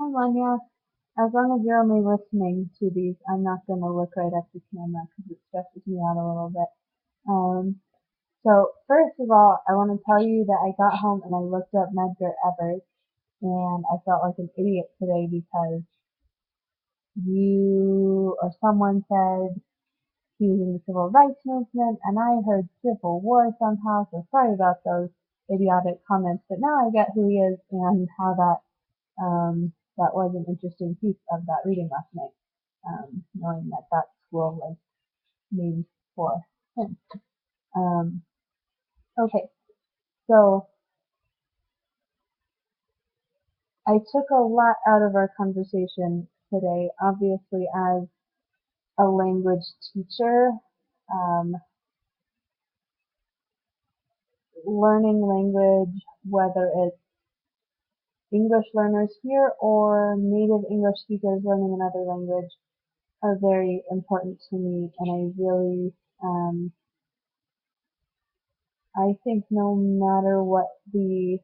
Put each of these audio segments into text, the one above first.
Hi, Manya. As long as you're only listening to these, I'm not going to look right at the camera because it stresses me out a little bit. So first of all, I want to tell you that I got home and I looked up Medgar Evers, and I felt like an idiot today because you or someone said he was in the civil rights movement, and I heard Civil War somehow. So sorry about those idiotic comments, but now I get who he is and how that was an interesting piece of that reading last night, knowing that that school was named for him. Um, okay, so I took a lot out of our conversation today. Obviously, as a language teacher, um, learning language, whether it's English learners here or native English speakers learning another language, are very important to me, and I think no matter what the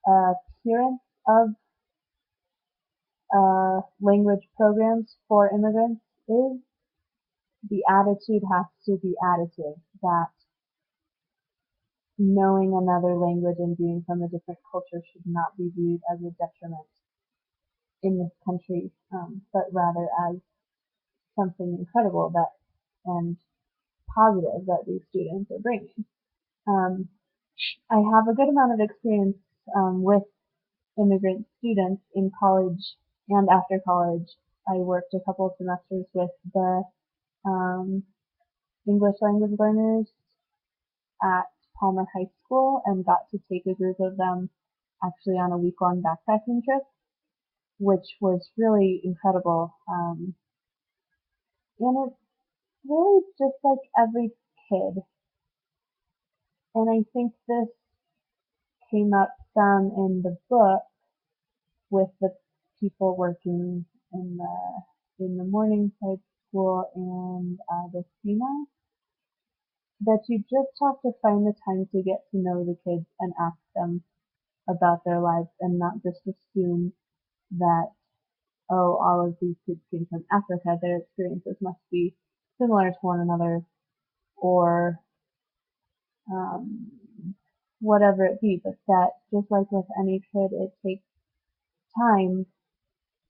appearance of language programs for immigrants is, the attitude has to be additive, that knowing another language and being from a different culture should not be viewed as a detriment in this country, but rather as something incredible that and positive that these students are bringing. Um, I have a good amount of experience with immigrant students in college and after college. I worked a couple of semesters with the um, English language learners at Palmer High School and got to take a group of them actually on a week-long backpacking trip, which was really incredible. And it's really just like every kid. And I think this came up some in the book with the people working in the Morningside School and the SEMA, that you just have to find the time to get to know the kids and ask them about their lives and not just assume that, oh, all of these kids came from Africa, their experiences must be similar to one another, or um, whatever it be, but that just like with any kid, it takes time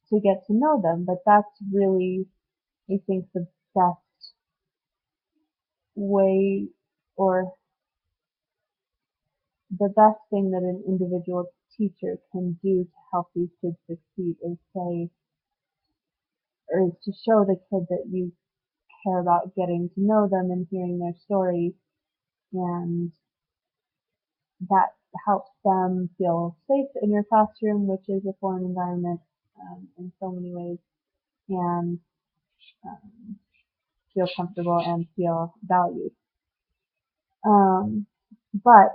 to get to know them. But that's really, I think, the best way, or the best thing that an individual teacher can do to help these kids succeed is say, or is to show the kid that you care about getting to know them and hearing their story, and that helps them feel safe in your classroom, which is a foreign environment in so many ways, and um, feel comfortable and feel valued. Um, but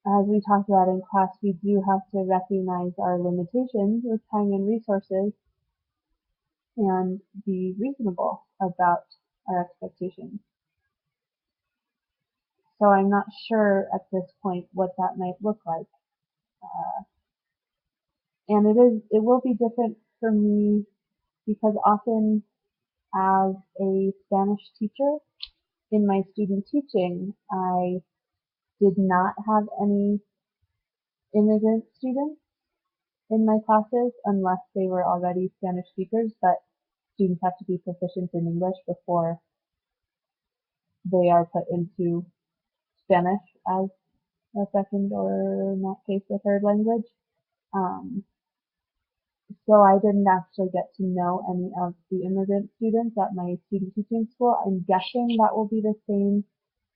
as we talked about in class, we do have to recognize our limitations with time and resources and be reasonable about our expectations. So I'm not sure at this point what that might look like. Uh, and it will be different for me because often as a Spanish teacher in my student teaching, I did not have any immigrant students in my classes unless they were already Spanish speakers, but students have to be proficient in English before they are put into Spanish as a second or in that case a third language. Um, so I didn't actually get to know any of the immigrant students at my student teaching school. I'm guessing that will be the same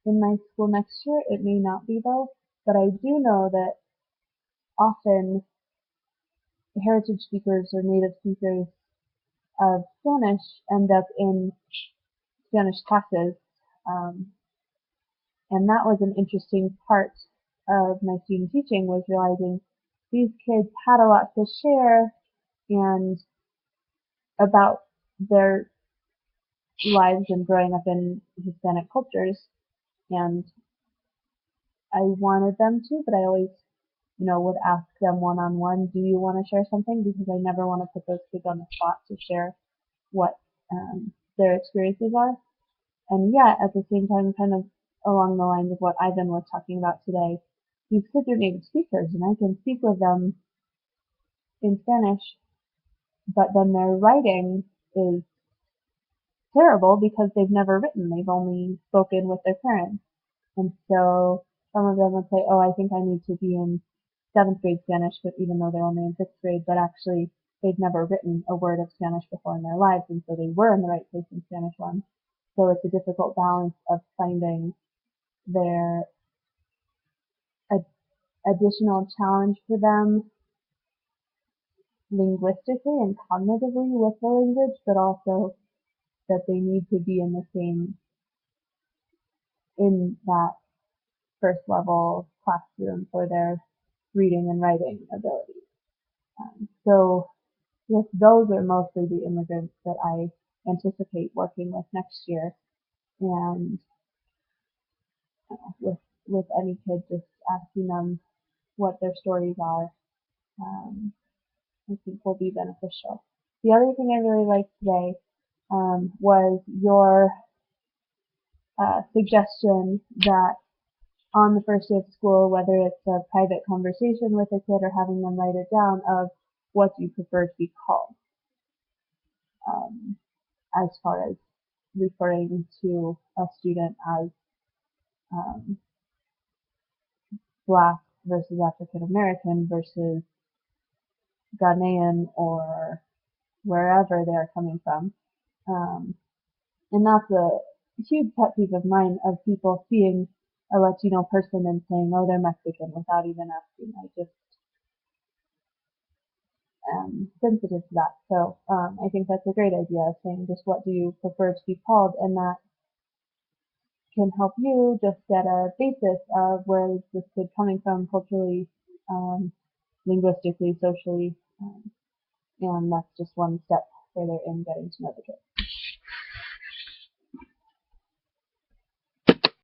in my school next year. It may not be though, but I do know that often heritage speakers or native speakers of Spanish end up in Spanish classes. Um, and that was an interesting part of my student teaching, was realizing these kids had a lot to share and about their lives and growing up in Hispanic cultures. And I wanted them to, but I always would ask them one-on-one, do you want to share something? Because I never want to put those kids on the spot to share what their experiences are. And yet, at the same time, kind of along the lines of what Ivan was talking about today, these kids are native speakers, and I can speak with them in Spanish, but then their writing is terrible because they've never written. They've only spoken with their parents. And so some of them would say, oh, I think I need to be in seventh grade Spanish, but even though they're only in sixth grade, but actually they've never written a word of Spanish before in their lives, and so they were in the right place in Spanish one. So it's a difficult balance of finding their additional challenge for them linguistically and cognitively with the language, but also that they need to be in the same, in that first level classroom for their reading and writing abilities. So yes, those are mostly the immigrants that I anticipate working with next year. And with any kid, just asking them what their stories are, I think will be beneficial. The other thing I really liked today was your suggestion that on the first day of school, whether it's a private conversation with a kid or having them write it down, of what do you prefer to be called, as far as referring to a student as um, Black versus African American versus Ghanaian or wherever they're coming from. Um, and that's a huge pet peeve of mine, of people seeing a Latino person and saying, oh, they're Mexican without even asking. I just am sensitive to that. So I think that's a great idea, saying just what do you prefer to be called, and that can help you just get a basis of where is this kid coming from culturally, linguistically, socially, and that's just one step further in getting to know the kid.